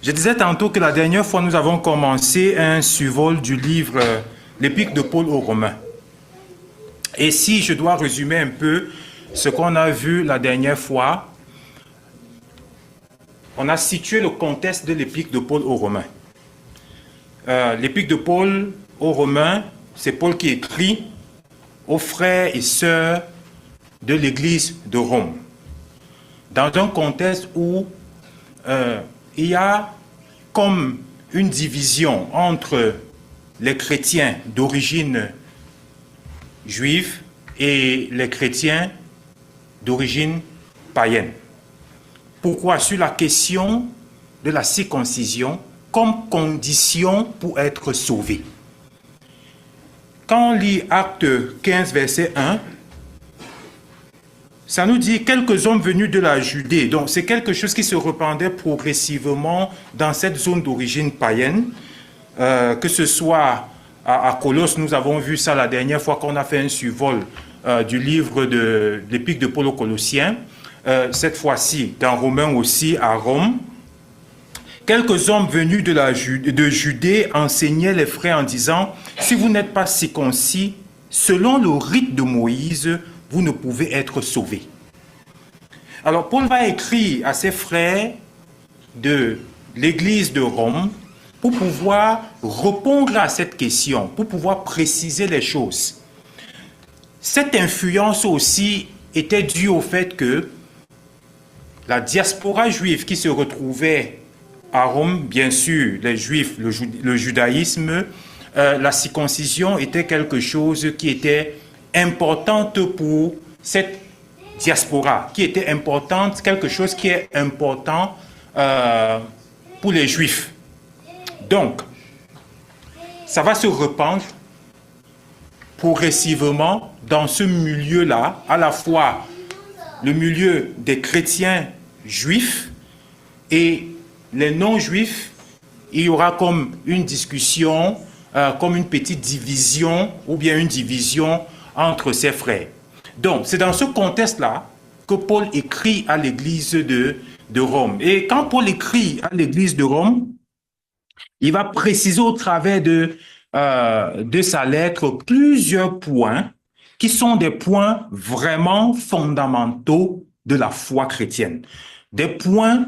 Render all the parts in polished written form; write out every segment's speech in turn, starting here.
Je disais tantôt que la dernière fois, nous avons commencé un survol du livre L'Épître de Paul aux Romains. Et si je dois résumer un peu ce qu'on a vu la dernière fois, on a situé le contexte de l'Épître de Paul aux Romains. L'Épître de Paul aux Romains, c'est Paul qui écrit aux frères et sœurs de l'Église de Rome, dans un contexte où il y a comme une division entre les chrétiens d'origine juive et les chrétiens d'origine païenne. Pourquoi? Sur la question de la circoncision comme condition pour être sauvé. Quand on lit Acte 15, verset 1, ça nous dit quelques hommes venus de la Judée. Donc, c'est quelque chose qui se répandait progressivement dans cette zone d'origine païenne, que ce soit à Colosse, nous avons vu ça la dernière fois qu'on a fait un survol du livre de l'Épître de Paul aux Colossiens. Cette fois-ci, dans Romains aussi, à Rome. Quelques hommes venus de Judée enseignaient les frères en disant « Si vous n'êtes pas circoncis, selon le rite de Moïse, vous ne pouvez être sauvés. » Alors, Paul va écrire à ses frères de l'église de Rome pour pouvoir répondre à cette question, pour pouvoir préciser les choses. Cette influence aussi était due au fait que la diaspora juive qui se retrouvait à Rome, bien sûr, les juifs, le judaïsme, la circoncision était quelque chose qui était importante pour cette diaspora, qui était importante, quelque chose qui est important pour les juifs. Donc, ça va se répandre progressivement dans ce milieu-là, à la fois le milieu des chrétiens juifs et les non-juifs. Il y aura comme une discussion, comme une petite division ou bien une division entre ses frères. Donc, c'est dans ce contexte-là que Paul écrit à l'église de Rome. Et quand Paul écrit à l'église de Rome, il va préciser au travers de sa lettre plusieurs points qui sont des points vraiment fondamentaux de la foi chrétienne. Des points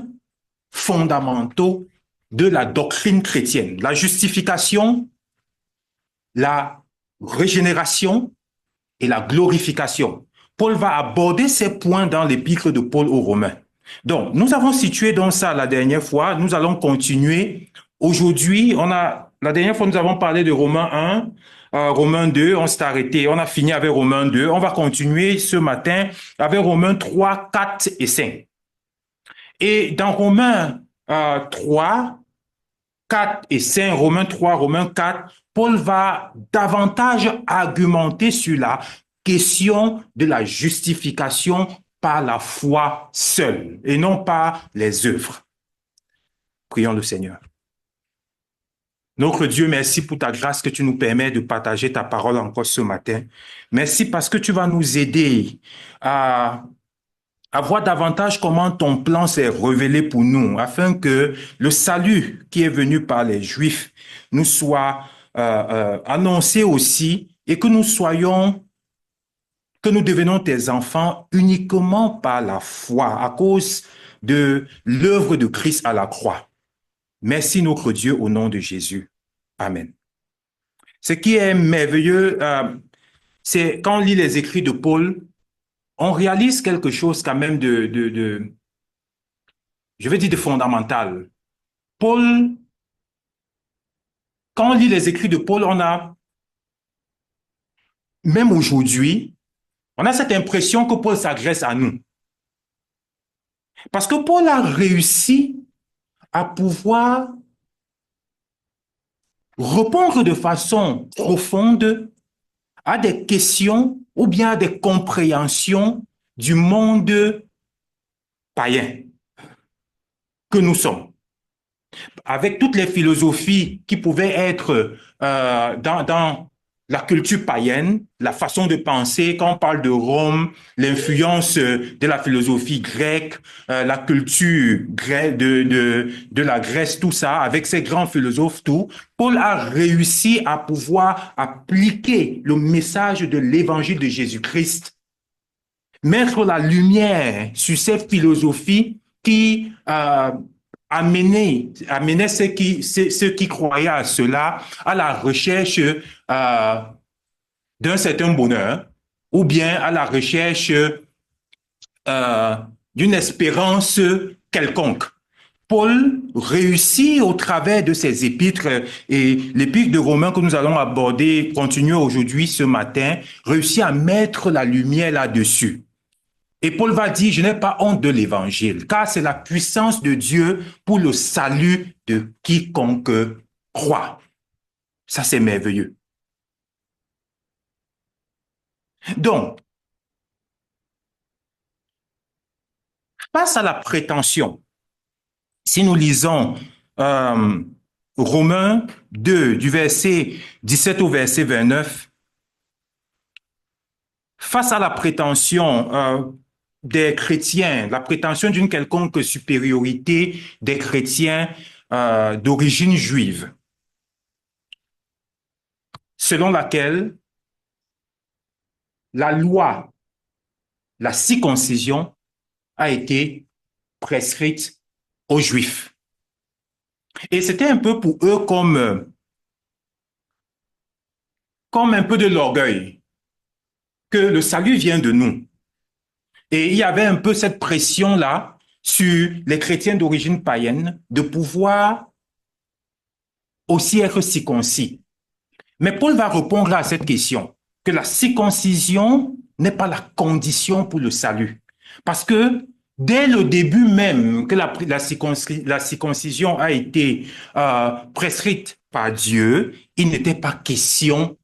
fondamentaux de la doctrine chrétienne. La justification, la régénération et la glorification. Paul va aborder ces points dans l'épître de Paul aux Romains. Donc, nous avons situé dans ça la dernière fois. Nous allons continuer. Aujourd'hui, la dernière fois, nous avons parlé de Romains 1, Romains 2, on s'est arrêté, on a fini avec Romains 2. On va continuer ce matin avec Romains 3, 4 et 5. Et dans Romains 3, 4 et 5, Romains 3, Romains 4, Paul va davantage argumenter sur la question de la justification par la foi seule et non par les œuvres. Prions le Seigneur. Notre Dieu, merci pour ta grâce que tu nous permets de partager ta parole encore ce matin. Merci parce que tu vas nous aider à voir davantage comment ton plan s'est révélé pour nous, afin que le salut qui est venu par les Juifs nous soit annoncé aussi et que nous devenons tes enfants uniquement par la foi, à cause de l'œuvre de Christ à la croix. Merci notre Dieu au nom de Jésus. Amen. Ce qui est merveilleux, c'est quand on lit les écrits de Paul, on réalise quelque chose quand même je vais dire de fondamental. Paul, quand on lit les écrits de Paul, même aujourd'hui, on a cette impression que Paul s'adresse à nous. Parce que Paul a réussi à pouvoir répondre de façon profonde à des questions ou bien à des compréhensions du monde païen que nous sommes. Avec toutes les philosophies qui pouvaient être dans la culture païenne, la façon de penser, quand on parle de Rome, l'influence de la philosophie grecque, la culture grecque de la Grèce, tout ça, avec ces grands philosophes, tout, Paul a réussi à pouvoir appliquer le message de l'évangile de Jésus-Christ, mettre la lumière sur ces philosophies qui amenaient ceux qui croyaient à cela à la recherche d'un certain bonheur ou bien à la recherche d'une espérance quelconque. Paul réussit au travers de ses épîtres, et l'épître de Romains que nous allons aborder, continuer aujourd'hui ce matin, réussit à mettre la lumière là-dessus. Et Paul va dire, je n'ai pas honte de l'évangile, car c'est la puissance de Dieu pour le salut de quiconque croit. Ça, c'est merveilleux. Donc, face à la prétention, si nous lisons Romains 2, du verset 17 au verset 29, face à la prétention des chrétiens, la prétention d'une quelconque supériorité des chrétiens d'origine juive, selon laquelle la loi, la circoncision, a été prescrite aux Juifs. Et c'était un peu pour eux comme un peu de l'orgueil, que le salut vient de nous. Et il y avait un peu cette pression-là sur les chrétiens d'origine païenne de pouvoir aussi être circoncis. Mais Paul va répondre à cette question, que la circoncision n'est pas la condition pour le salut. Parce que dès le début même que la circoncision a été prescrite par Dieu, il n'était pas question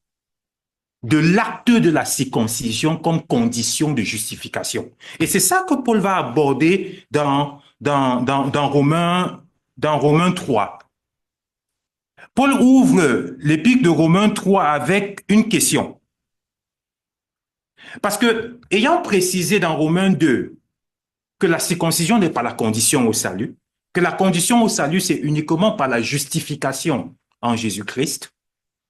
de l'acte de la circoncision comme condition de justification. Et c'est ça que Paul va aborder dans Romains 3. Paul ouvre l'épître de Romains 3 avec une question. Parce que, ayant précisé dans Romains 2 que la circoncision n'est pas la condition au salut, que la condition au salut, c'est uniquement par la justification en Jésus-Christ,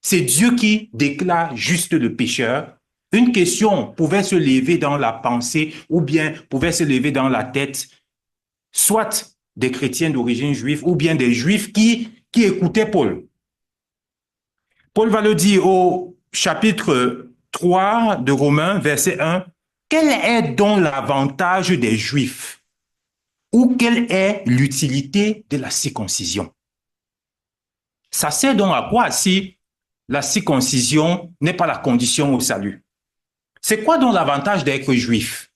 c'est Dieu qui déclare juste le pécheur. Une question pouvait se lever dans la pensée ou bien pouvait se lever dans la tête, soit des chrétiens d'origine juive ou bien des juifs qui écoutaient Paul. Paul va le dire au chapitre 3 de Romains, verset 1. Quel est donc l'avantage des Juifs? Ou quelle est l'utilité de la circoncision? Ça sert donc à quoi si la circoncision n'est pas la condition au salut? C'est quoi donc l'avantage d'être juif?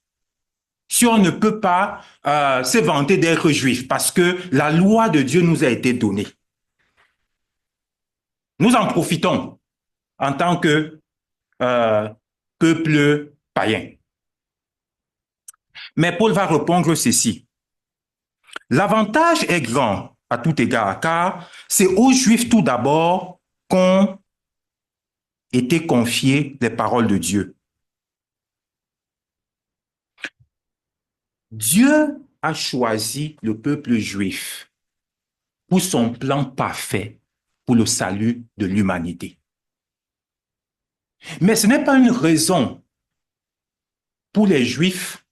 Si on ne peut pas se vanter d'être juif parce que la loi de Dieu nous a été donnée. Nous en profitons en tant que peuple païen. Mais Paul va répondre ceci. L'avantage est grand à tout égard, car c'est aux Juifs tout d'abord qu'ont été confiées les paroles de Dieu. Dieu a choisi le peuple juif pour son plan parfait pour le salut de l'humanité. Mais ce n'est pas une raison pour les Juifs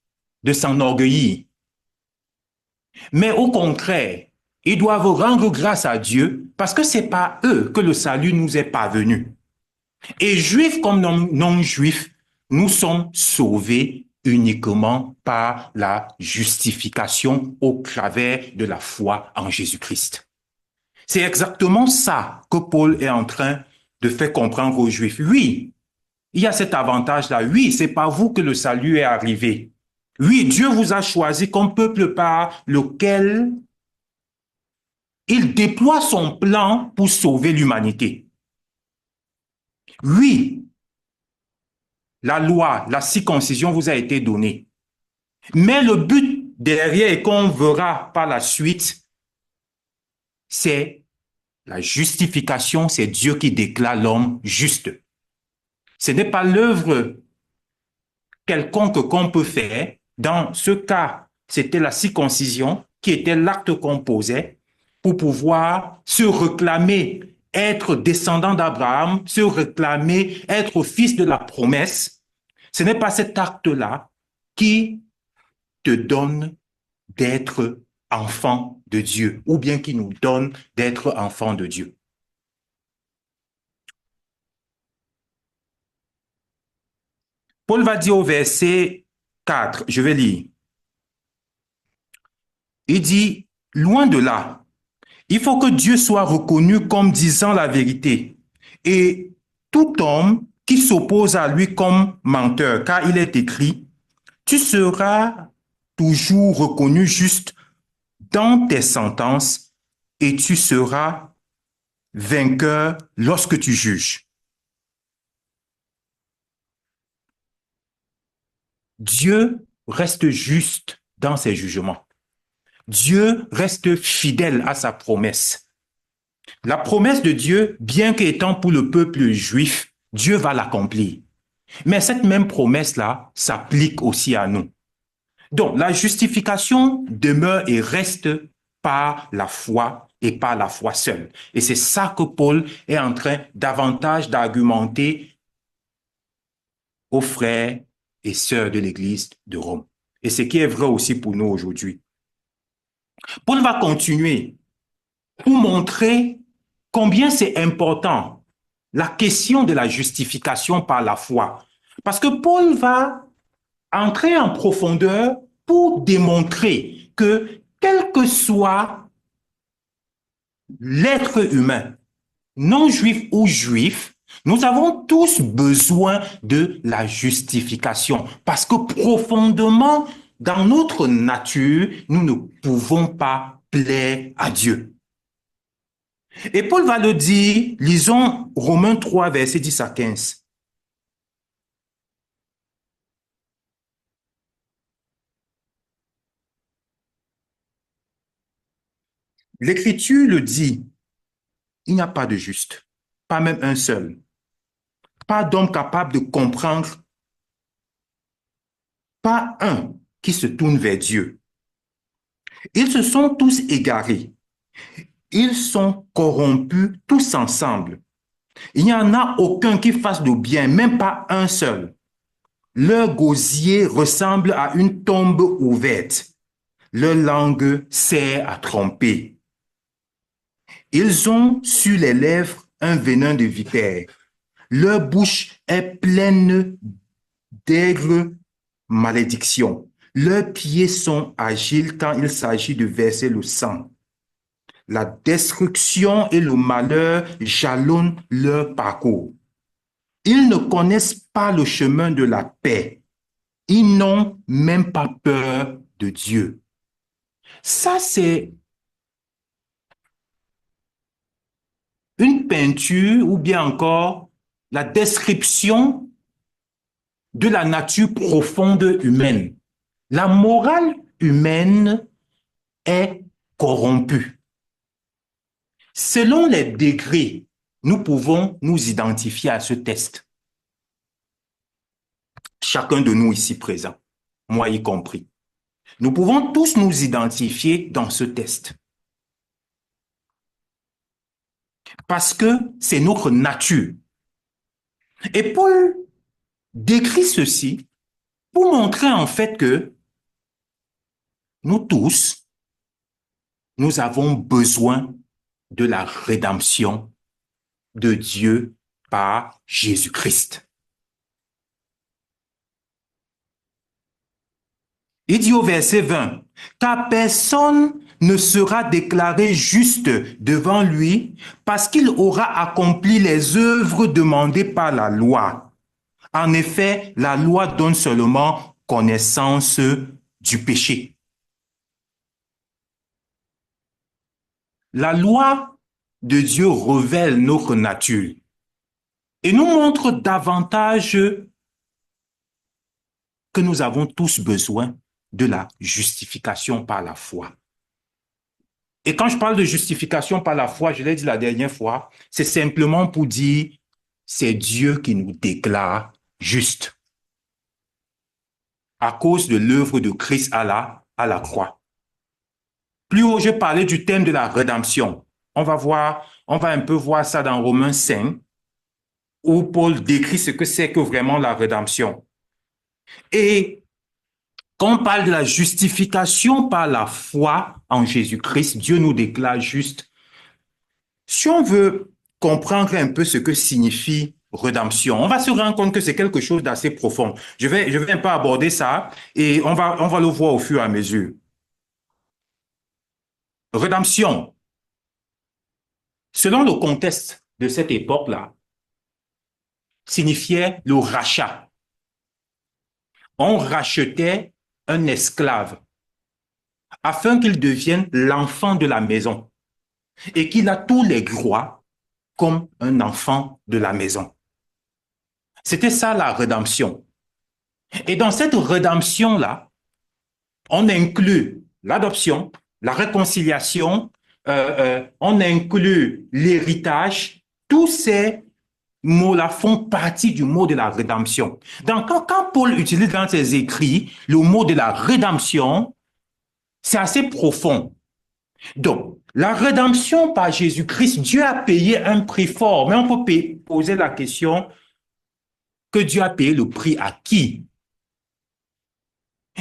de s'enorgueillir. Mais au contraire, ils doivent rendre grâce à Dieu parce que c'est par eux que le salut nous est parvenu. Et Juifs comme non-Juifs, nous sommes sauvés uniquement par la justification au travers de la foi en Jésus-Christ. C'est exactement ça que Paul est en train de faire comprendre aux Juifs. Oui, il y a cet avantage-là. Oui, c'est par vous que le salut est arrivé. Oui, Dieu vous a choisi comme peuple par lequel il déploie son plan pour sauver l'humanité. Oui, la loi, la circoncision vous a été donnée. Mais le but derrière, et qu'on verra par la suite, c'est la justification, c'est Dieu qui déclare l'homme juste. Ce n'est pas l'œuvre quelconque qu'on peut faire. Dans ce cas, c'était la circoncision qui était l'acte qu'on posait pour pouvoir se réclamer être descendant d'Abraham, se réclamer être fils de la promesse. Ce n'est pas cet acte-là qui te donne d'être enfant de Dieu ou bien qui nous donne d'être enfant de Dieu. Paul va dire au verset 4, je vais lire. Il dit, loin de là, il faut que Dieu soit reconnu comme disant la vérité et tout homme qui s'oppose à lui comme menteur, car il est écrit, tu seras toujours reconnu juste dans tes sentences et tu seras vainqueur lorsque tu juges. Dieu reste juste dans ses jugements. Dieu reste fidèle à sa promesse. La promesse de Dieu, bien qu'étant pour le peuple juif, Dieu va l'accomplir. Mais cette même promesse-là s'applique aussi à nous. Donc, la justification demeure et reste par la foi et par la foi seule. Et c'est ça que Paul est en train davantage d'argumenter aux frères et sœurs de l'Église de Rome. Et ce qui est vrai aussi pour nous aujourd'hui. Paul va continuer pour montrer combien c'est important la question de la justification par la foi. Parce que Paul va entrer en profondeur pour démontrer que quel que soit l'être humain, non juif ou juif, nous avons tous besoin de la justification parce que profondément, dans notre nature, nous ne pouvons pas plaire à Dieu. Et Paul va le dire, lisons Romains 3, versets 10 à 15. L'Écriture le dit, il n'y a pas de juste, pas même un seul, pas d'homme capable de comprendre, pas un qui se tourne vers Dieu. Ils se sont tous égarés, ils sont corrompus tous ensemble. Il n'y en a aucun qui fasse le bien, même pas un seul. Leur gosier ressemble à une tombe ouverte. Leur langue sert à tromper. Ils ont sur les lèvres un venin de vipère. Leur bouche est pleine d'aigres malédictions. Leurs pieds sont agiles quand il s'agit de verser le sang. La destruction et le malheur jalonnent leur parcours. Ils ne connaissent pas le chemin de la paix. Ils n'ont même pas peur de Dieu. Ça, c'est une peinture ou bien encore la description de la nature profonde humaine. La morale humaine est corrompue. Selon les degrés, nous pouvons nous identifier à ce test. Chacun de nous ici présent, moi y compris. Nous pouvons tous nous identifier dans ce test. Parce que c'est notre nature. Et Paul décrit ceci pour montrer en fait que nous tous, nous avons besoin de la rédemption de Dieu par Jésus-Christ. Il dit au verset 20, « Car personne ne sera déclaré juste devant lui parce qu'il aura accompli les œuvres demandées par la loi. En effet, la loi donne seulement connaissance du péché. » La loi de Dieu révèle notre nature et nous montre davantage que nous avons tous besoin de la justification par la foi. Et quand je parle de justification par la foi, je l'ai dit la dernière fois, c'est simplement pour dire c'est Dieu qui nous déclare justes à cause de l'œuvre de Christ à la croix. Plus haut, je parlais du thème de la rédemption. On va un peu voir ça dans Romains 5, où Paul décrit ce que c'est que vraiment la rédemption. Et quand on parle de la justification par la foi en Jésus-Christ, Dieu nous déclare juste. Si on veut comprendre un peu ce que signifie rédemption, on va se rendre compte que c'est quelque chose d'assez profond. Je vais un peu aborder ça et on va le voir au fur et à mesure. Rédemption, selon le contexte de cette époque-là, signifiait le rachat. On rachetait un esclave afin qu'il devienne l'enfant de la maison et qu'il a tous les droits comme un enfant de la maison. C'était ça la rédemption. Et dans cette rédemption-là, on inclut l'adoption, la réconciliation, on inclut l'héritage. Tous ces mots-là font partie du mot de la rédemption. Donc, quand Paul utilise dans ses écrits le mot de la rédemption, c'est assez profond. Donc, la rédemption par Jésus-Christ, Dieu a payé un prix fort, mais on peut poser la question que Dieu a payé le prix à qui?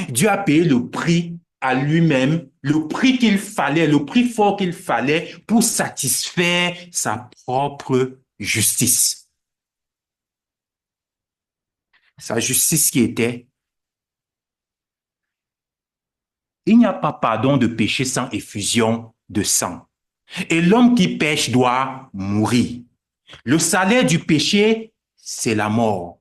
Dieu a payé le prix à lui-même, le prix qu'il fallait, le prix fort qu'il fallait pour satisfaire sa propre justice. Sa justice qui était, il n'y a pas pardon de péché sans effusion de sang. Et l'homme qui pêche doit mourir. Le salaire du péché, c'est la mort.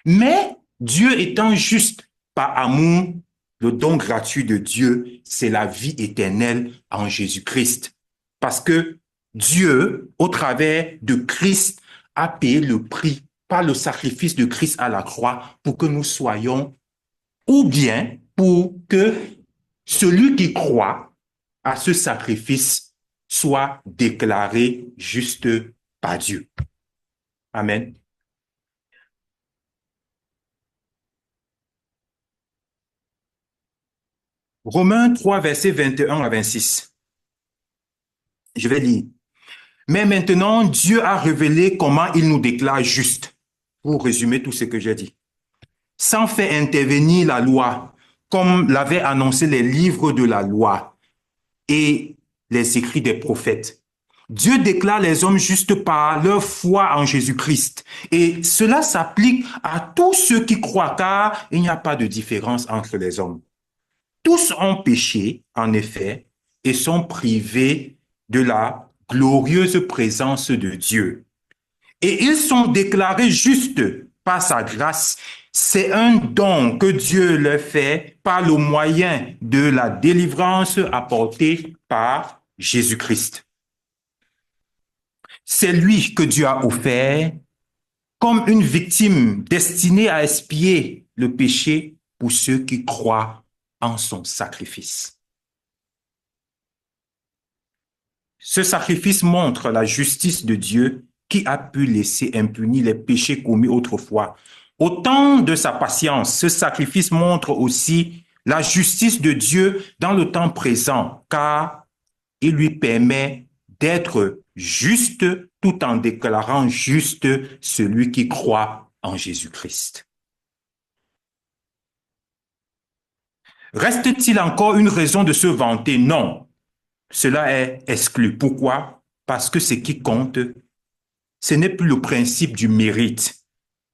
Mais Dieu étant juste par amour, le don gratuit de Dieu, c'est la vie éternelle en Jésus-Christ. Parce que Dieu, au travers de Christ, a payé le prix par le sacrifice de Christ à la croix pour que nous soyons, ou bien pour que celui qui croit à ce sacrifice soit déclaré juste par Dieu. Amen. Romains 3, versets 21 à 26. Je vais lire. Mais maintenant, Dieu a révélé comment il nous déclare justes. Pour résumer tout ce que j'ai dit. Sans faire intervenir la loi, comme l'avaient annoncé les livres de la loi et les écrits des prophètes. Dieu déclare les hommes justes par leur foi en Jésus-Christ. Et cela s'applique à tous ceux qui croient, car il n'y a pas de différence entre les hommes. Tous ont péché, en effet, et sont privés de la glorieuse présence de Dieu. Et ils sont déclarés justes par sa grâce. C'est un don que Dieu leur fait par le moyen de la délivrance apportée par Jésus-Christ. C'est lui que Dieu a offert comme une victime destinée à expier le péché pour ceux qui croient en son sacrifice. Ce sacrifice montre la justice de Dieu qui a pu laisser impunis les péchés commis autrefois. Au temps de sa patience, ce sacrifice montre aussi la justice de Dieu dans le temps présent, car il lui permet d'être juste tout en déclarant juste celui qui croit en Jésus-Christ. Reste-t-il encore une raison de se vanter? Non, cela est exclu. Pourquoi? Parce que ce qui compte, ce n'est plus le principe du mérite,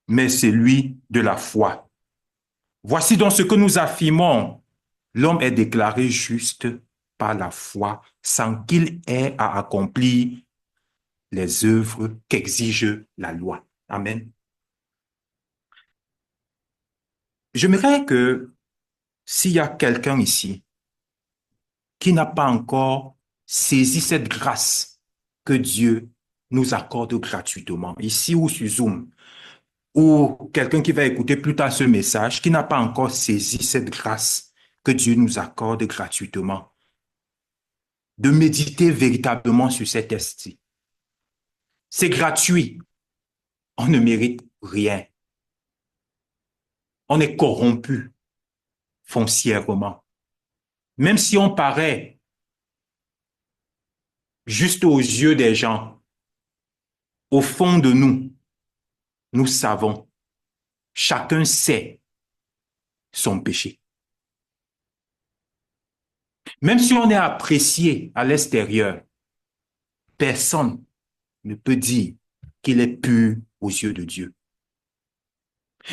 mais celui de la foi. Voici donc ce que nous affirmons. L'homme est déclaré juste par la foi sans qu'il ait à accomplir les œuvres qu'exige la loi. Amen. J'aimerais que s'il y a quelqu'un ici qui n'a pas encore saisi cette grâce que Dieu nous accorde gratuitement, ici ou sur Zoom, ou quelqu'un qui va écouter plus tard ce message, qui n'a pas encore saisi cette grâce que Dieu nous accorde gratuitement, de méditer véritablement sur cet texte. C'est gratuit. On ne mérite rien. On est corrompu foncièrement. Même si on paraît juste aux yeux des gens, au fond de nous, nous savons, chacun sait son péché. Même si on est apprécié à l'extérieur, personne ne peut dire qu'il est pur aux yeux de Dieu.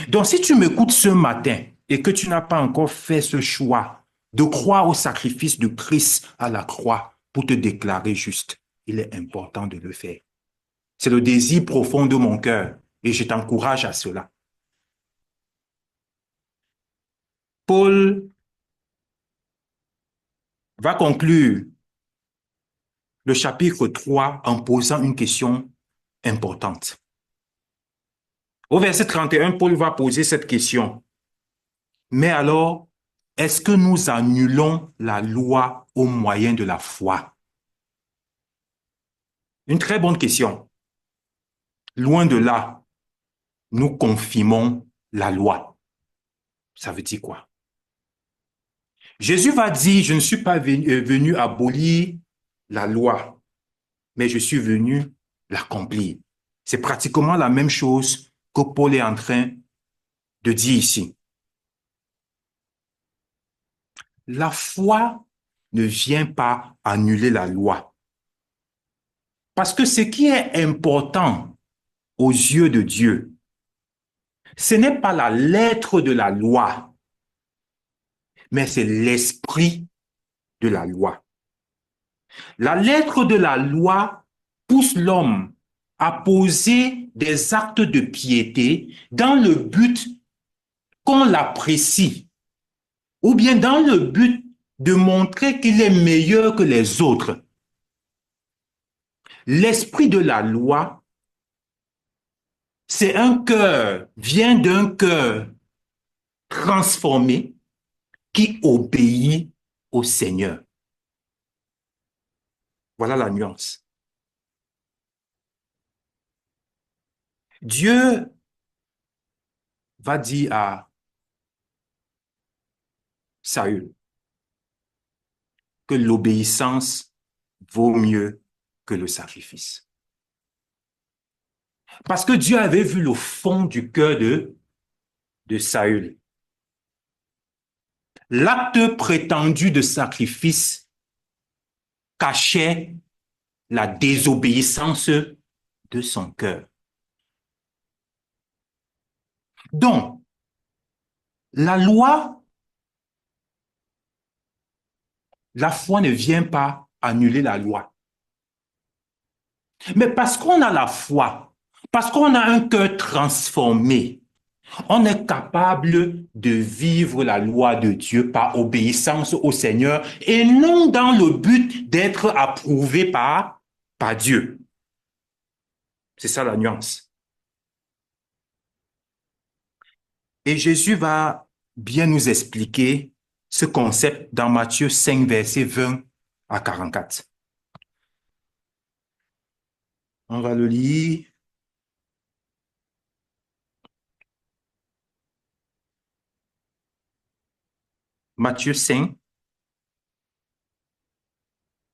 Donc, si tu m'écoutes ce matin et que tu n'as pas encore fait ce choix de croire au sacrifice de Christ à la croix pour te déclarer juste, il est important de le faire. C'est le désir profond de mon cœur et je t'encourage à cela. Paul va conclure le chapitre 3 en posant une question importante. Au verset 31, Paul va poser cette question. Mais alors, est-ce que nous annulons la loi au moyen de la foi? Une très bonne question. Loin de là, nous confirmons la loi. Ça veut dire quoi? Jésus va dire, je ne suis pas venu abolir la loi, mais je suis venu l'accomplir. C'est pratiquement la même chose que Paul est en train de dire ici. La foi ne vient pas annuler la loi. Parce que ce qui est important aux yeux de Dieu, ce n'est pas la lettre de la loi, mais c'est l'esprit de la loi. La lettre de la loi pousse l'homme à poser des actes de piété dans le but qu'on l'apprécie, ou bien dans le but de montrer qu'il est meilleur que les autres. L'esprit de la loi, c'est un cœur, vient d'un cœur transformé qui obéit au Seigneur. Voilà la nuance. Dieu va dire à Saül que l'obéissance vaut mieux que le sacrifice. Parce que Dieu avait vu le fond du cœur de Saül. L'acte prétendu de sacrifice cachait la désobéissance de son cœur. Donc, la loi, la foi ne vient pas annuler la loi. Mais parce qu'on a la foi, parce qu'on a un cœur transformé, on est capable de vivre la loi de Dieu par obéissance au Seigneur et non dans le but d'être approuvé par Dieu. C'est ça la nuance. Et Jésus va bien nous expliquer ce concept dans Matthieu 5, versets 20 à 44. On va le lire. Matthieu 5,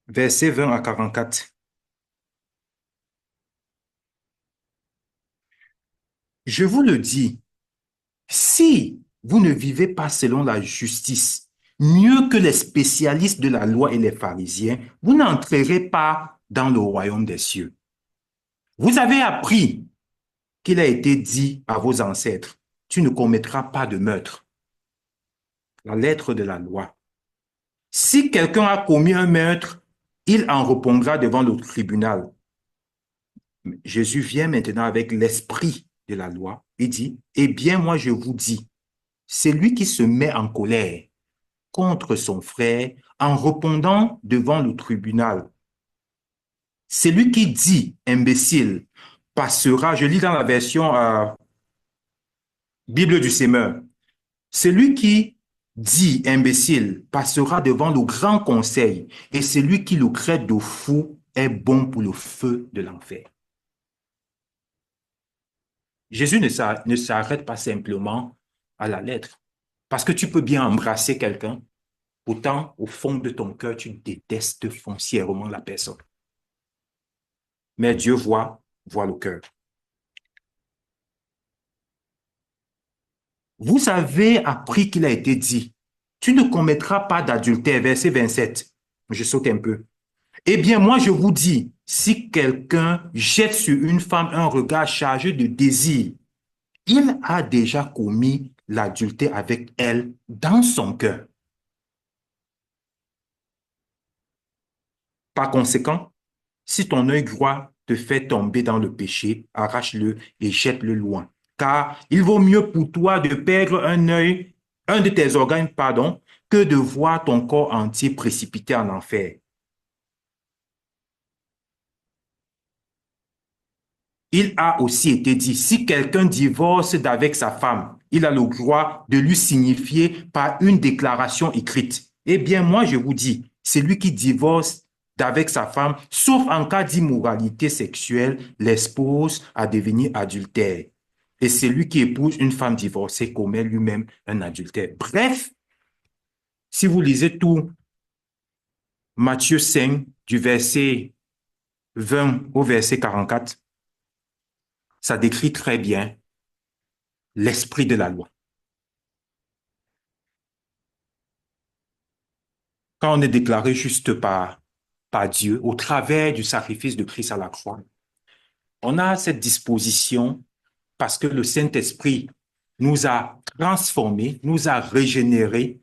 versets 20 à 44. Je vous le dis, si vous ne vivez pas selon la justice, mieux que les spécialistes de la loi et les pharisiens, vous n'entrerez pas dans le royaume des cieux. Vous avez appris qu'il a été dit à vos ancêtres, tu ne commettras pas de meurtre. La lettre de la loi. Si quelqu'un a commis un meurtre, il en répondra devant le tribunal. Jésus vient maintenant avec l'esprit de la loi. Il dit, eh bien, moi je vous dis, c'est lui qui se met en colère contre son frère en répondant devant le tribunal. C'est lui qui dit, imbécile, passera, je lis dans la version Bible du Semeur, celui qui dit, imbécile, passera devant le grand conseil et celui qui le crée de fou est bon pour le feu de l'enfer. Jésus ne s'arrête pas simplement à la lettre. Parce que tu peux bien embrasser quelqu'un, pourtant, au fond de ton cœur, tu détestes foncièrement la personne. Mais Dieu voit le cœur. Vous avez appris qu'il a été dit, tu ne commettras pas d'adultère, verset 27. Je saute un peu. Eh bien, moi, je vous dis, si quelqu'un jette sur une femme un regard chargé de désir, il a déjà commis l'adultère avec elle dans son cœur. Par conséquent, si ton œil droit te fait tomber dans le péché, arrache-le et jette-le loin. Car il vaut mieux pour toi de perdre un de tes organes, pardon, que de voir ton corps entier précipité en enfer. Il a aussi été dit, si quelqu'un divorce d'avec sa femme, il a le droit de lui signifier par une déclaration écrite. Eh bien, moi, je vous dis, celui qui divorce d'avec sa femme, sauf en cas d'immoralité sexuelle, l'expose à devenir adultère. Et celui qui épouse une femme divorcée commet lui-même un adultère. Bref, si vous lisez tout Matthieu 5, du verset 20 au verset 44, ça décrit très bien l'esprit de la loi. Quand on est déclaré juste par Dieu au travers du sacrifice de Christ à la croix, on a cette disposition parce que le Saint-Esprit nous a transformés, nous a régénérés,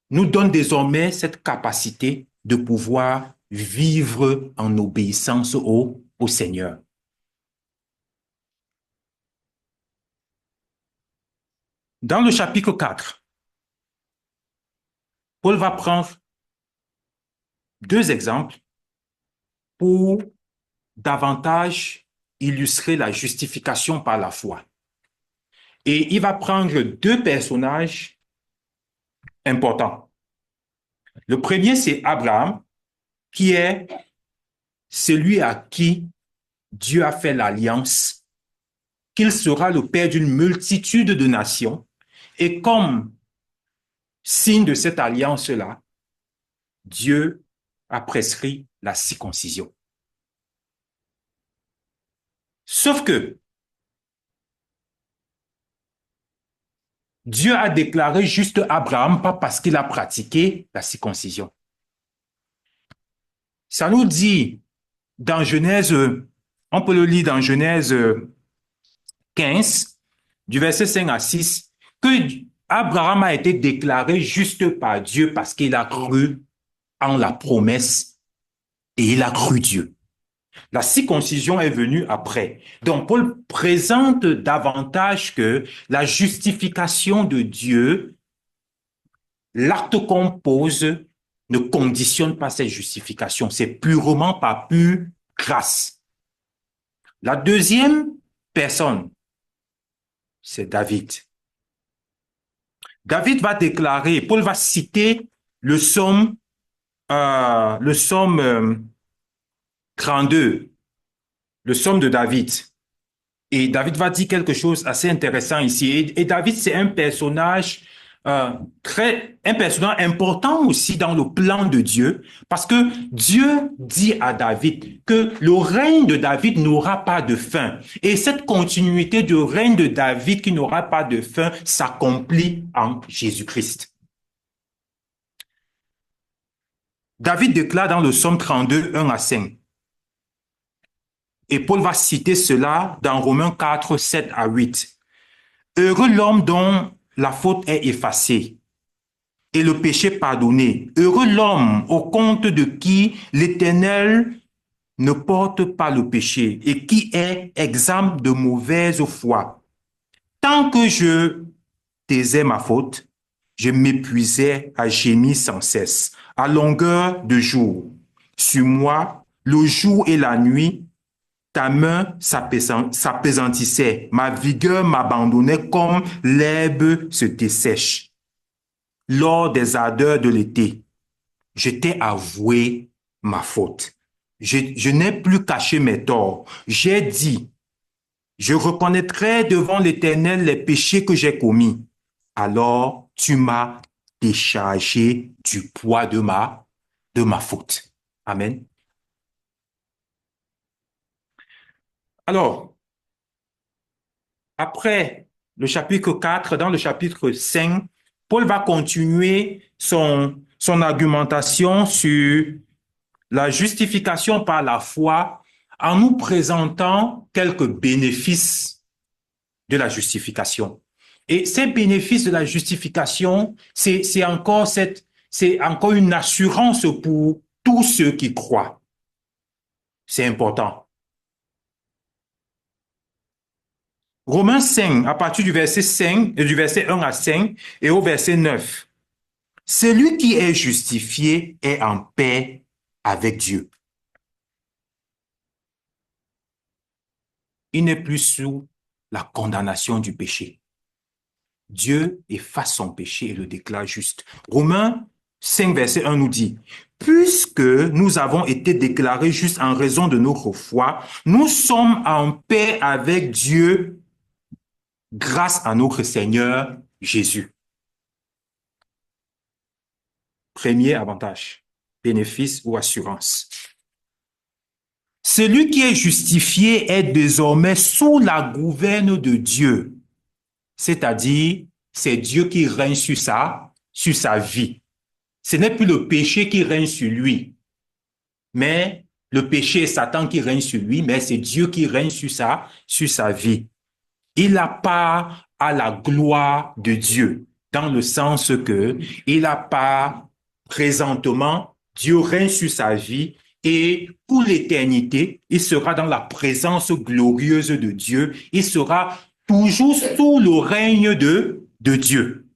nous donne désormais cette capacité de pouvoir vivre en obéissance au Seigneur. Dans le chapitre 4, Paul va prendre deux exemples pour davantage illustrer la justification par la foi. Et il va prendre deux personnages importants. Le premier, c'est Abraham, qui est celui à qui Dieu a fait l'alliance, qu'il sera le père d'une multitude de nations. Et comme signe de cette alliance-là, Dieu a prescrit la circoncision. Sauf que Dieu a déclaré juste Abraham, pas parce qu'il a pratiqué la circoncision. Ça nous dit dans Genèse, on peut le lire dans Genèse 15, du verset 5 à 6, que Abraham a été déclaré juste par Dieu parce qu'il a cru en la promesse et il a cru Dieu. La circoncision est venue après. Donc, Paul présente davantage que la justification de Dieu, l'acte qu'on pose, ne conditionne pas cette justification. C'est purement par pure grâce. La deuxième personne, c'est David. David va déclarer, Paul va citer le psaume 32, le psaume de David. Et David va dire quelque chose assez intéressant ici. Et David, c'est un personnage un personnage important aussi dans le plan de Dieu, parce que Dieu dit à David que le règne de David n'aura pas de fin. Et cette continuité du règne de David qui n'aura pas de fin s'accomplit en Jésus-Christ. David déclare dans le psaume 32, 1 à 5. Et Paul va citer cela dans Romains 4, 7 à 8. Heureux l'homme dont la faute est effacée et le péché pardonné. Heureux l'homme au compte de qui l'Éternel ne porte pas le péché et qui est exempt de mauvaise foi. Tant que je taisais ma faute, je m'épuisais à gémir sans cesse, à longueur de jour. Sur moi, le jour et la nuit, ta main s'appesantissait, ma vigueur m'abandonnait comme l'herbe se dessèche. Lors des ardeurs de l'été, je t'ai avoué ma faute. Je n'ai plus caché mes torts. J'ai dit, Je reconnaîtrai devant l'Éternel les péchés que j'ai commis. Alors tu m'as déchargé du poids de ma faute. Amen. Alors, après le chapitre 4, dans le chapitre 5, Paul va continuer son argumentation sur la justification par la foi en nous présentant quelques bénéfices de la justification. Et ces bénéfices de la justification, c'est encore une assurance pour tous ceux qui croient. C'est important. Romains 5, à partir du verset 5, du verset 1 à 5 et au verset 9. Celui qui est justifié est en paix avec Dieu. Il n'est plus sous la condamnation du péché. Dieu efface son péché et le déclare juste. Romains 5, verset 1 nous dit, « Puisque nous avons été déclarés justes en raison de notre foi, nous sommes en paix avec Dieu grâce à notre Seigneur Jésus. » Premier avantage, bénéfice ou assurance. Celui qui est justifié est désormais sous la gouverne de Dieu. C'est-à-dire, c'est Dieu qui règne sur sa vie. Ce n'est plus le péché qui règne sur lui, mais le péché est Satan qui règne sur lui, mais c'est Dieu qui règne sur sa vie. Il a part à la gloire de Dieu, dans le sens que il a part présentement, Dieu règne sur sa vie et pour l'éternité, il sera dans la présence glorieuse de Dieu. Il sera toujours sous le règne de Dieu.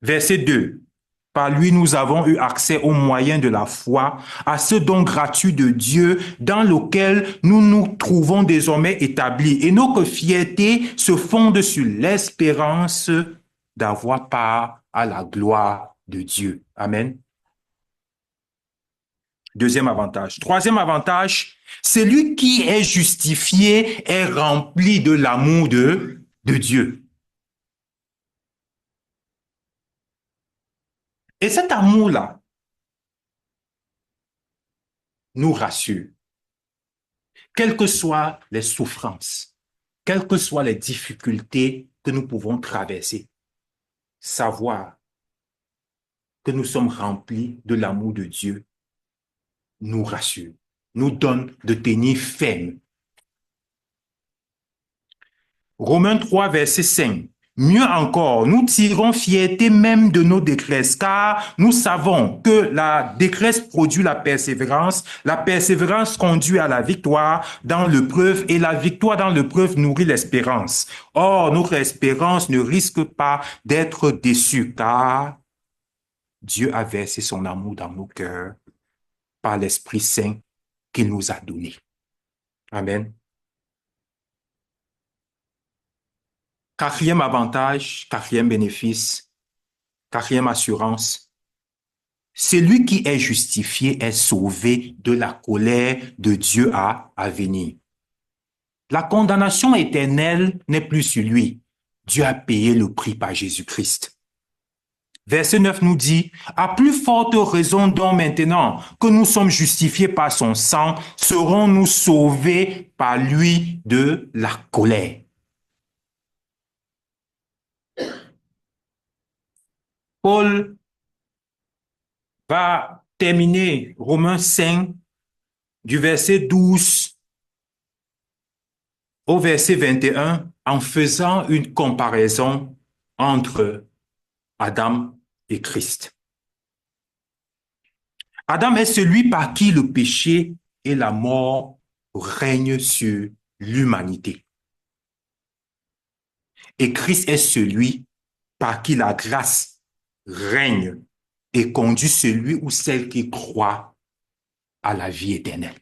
Verset 2. Par lui, nous avons eu accès au moyen de la foi à ce don gratuit de Dieu dans lequel nous nous trouvons désormais établis. Et notre fierté se fonde sur l'espérance d'avoir part à la gloire de Dieu. Amen. Deuxième avantage. Troisième avantage, celui qui est justifié est rempli de l'amour de Dieu. Et cet amour-là nous rassure. Quelles que soient les souffrances, quelles que soient les difficultés que nous pouvons traverser, savoir que nous sommes remplis de l'amour de Dieu nous rassure, nous donne de tenir ferme. Romains 3, verset 5. Mieux encore, nous tirons fierté même de nos détresses, car nous savons que la détresse produit la persévérance conduit à la victoire dans l'épreuve, et la victoire dans l'épreuve nourrit l'espérance. Or, notre espérance ne risque pas d'être déçue, car Dieu a versé son amour dans nos cœurs par l'Esprit Saint qu'il nous a donné. Amen. Quatrième avantage, quatrième bénéfice, quatrième assurance. Celui qui est justifié est sauvé de la colère de Dieu à venir. La condamnation éternelle n'est plus sur lui. Dieu a payé le prix par Jésus-Christ. Verset 9 nous dit, « À plus forte raison donc maintenant que nous sommes justifiés par son sang, serons-nous sauvés par lui de la colère. » Paul va terminer Romains 5 du verset 12 au verset 21 en faisant une comparaison entre Adam et Christ. Adam est celui par qui le péché et la mort règnent sur l'humanité. Et Christ est celui par qui la grâce règne et conduit celui ou celle qui croit à la vie éternelle.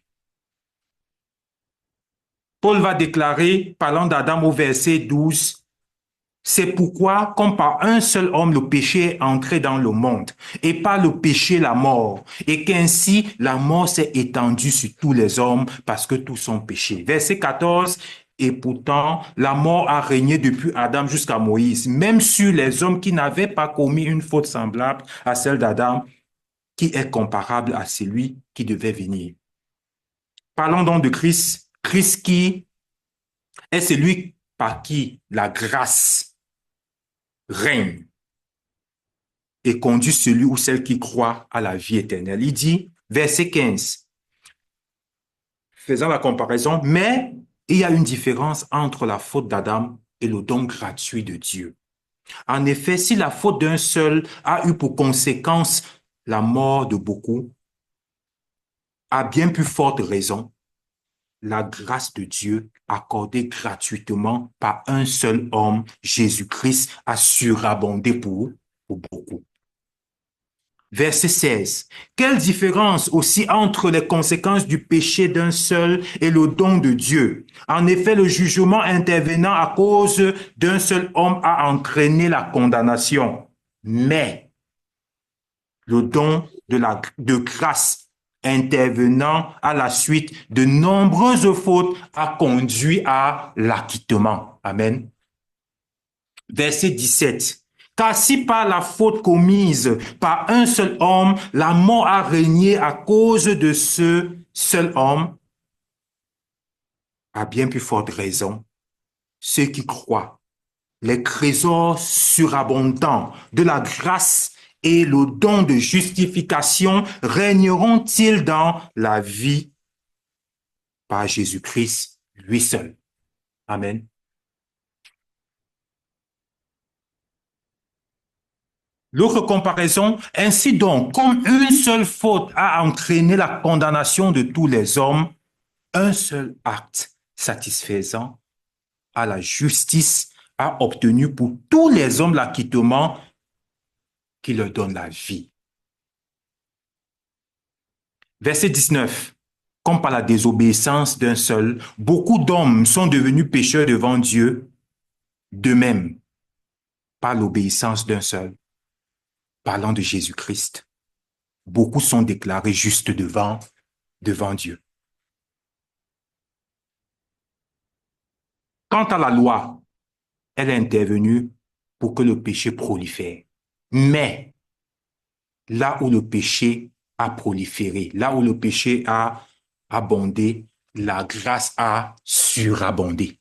Paul va déclarer, parlant d'Adam au verset 12, « C'est pourquoi, comme par un seul homme le péché est entré dans le monde, et par le péché la mort, et qu'ainsi la mort s'est étendue sur tous les hommes parce que tous sont péchés. » Verset 14, Et pourtant, la mort a régné depuis Adam jusqu'à Moïse, même sur les hommes qui n'avaient pas commis une faute semblable à celle d'Adam, qui est comparable à celui qui devait venir. Parlons donc de Christ, Christ qui est celui par qui la grâce règne et conduit celui ou celle qui croit à la vie éternelle. Il dit, verset 15, faisant la comparaison, mais il y a une différence entre la faute d'Adam et le don gratuit de Dieu. En effet, si la faute d'un seul a eu pour conséquence la mort de beaucoup, à bien plus forte raison, la grâce de Dieu accordée gratuitement par un seul homme, Jésus-Christ, a surabondé pour beaucoup. Verset 16. Quelle différence aussi entre les conséquences du péché d'un seul et le don de Dieu. En effet, le jugement intervenant à cause d'un seul homme a entraîné la condamnation. Mais le don de grâce intervenant à la suite de nombreuses fautes a conduit à l'acquittement. Amen. Verset 17. Car si par la faute commise par un seul homme, la mort a régné à cause de ce seul homme, à bien plus forte raison, ceux qui croient, les trésors surabondants de la grâce et le don de justification régneront-ils dans la vie par Jésus-Christ, lui seul. Amen. L'autre comparaison, ainsi donc, comme une seule faute a entraîné la condamnation de tous les hommes, un seul acte satisfaisant à la justice a obtenu pour tous les hommes l'acquittement qui leur donne la vie. Verset 19. Comme par la désobéissance d'un seul, beaucoup d'hommes sont devenus pécheurs devant Dieu, de même, par l'obéissance d'un seul, parlant de Jésus-Christ, beaucoup sont déclarés justes devant Dieu. Quant à la loi, elle est intervenue pour que le péché prolifère. Mais là où le péché a proliféré, là où le péché a abondé, la grâce a surabondé.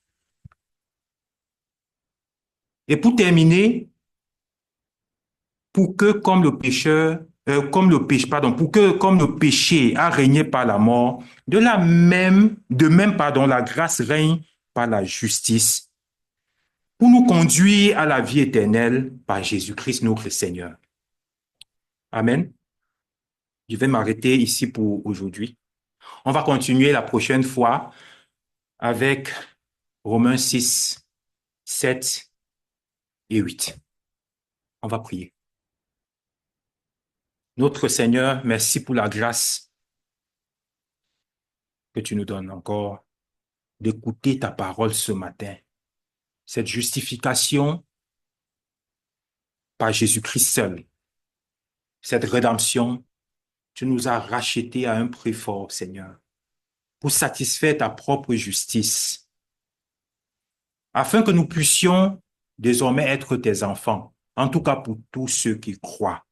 Et pour terminer, pour que comme le péché, a régné par la mort, de même, la grâce règne par la justice pour nous conduire à la vie éternelle par Jésus-Christ notre Seigneur. Amen. Je vais m'arrêter ici pour aujourd'hui. On va continuer la prochaine fois avec Romains 6, 7 et 8. On va prier. Notre Seigneur, merci pour la grâce que tu nous donnes encore d'écouter ta parole ce matin. Cette justification par Jésus-Christ seul, cette rédemption, tu nous as rachetés à un prix fort, Seigneur, pour satisfaire ta propre justice, afin que nous puissions désormais être tes enfants, en tout cas pour tous ceux qui croient.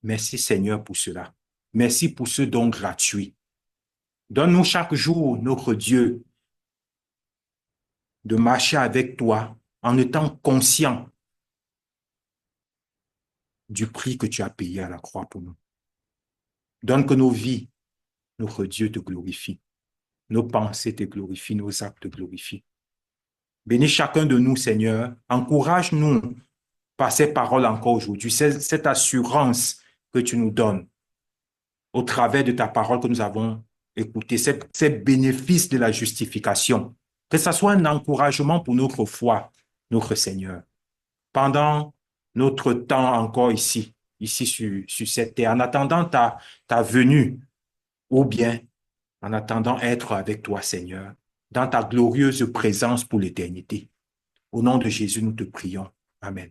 Merci, Seigneur, pour cela. Merci pour ce don gratuit. Donne-nous chaque jour, notre Dieu, de marcher avec toi en étant conscient du prix que tu as payé à la croix pour nous. Donne que nos vies, notre Dieu, te glorifient. Nos pensées te glorifient, nos actes te glorifient. Bénis chacun de nous, Seigneur. Encourage-nous par ces paroles encore aujourd'hui, cette assurance que tu nous donnes au travers de ta parole que nous avons écoutée, ces bénéfices de la justification. Que ce soit un encouragement pour notre foi, notre Seigneur. Pendant notre temps encore ici sur cette terre, en attendant ta venue, ou bien en attendant être avec toi, Seigneur, dans ta glorieuse présence pour l'éternité. Au nom de Jésus, nous te prions. Amen.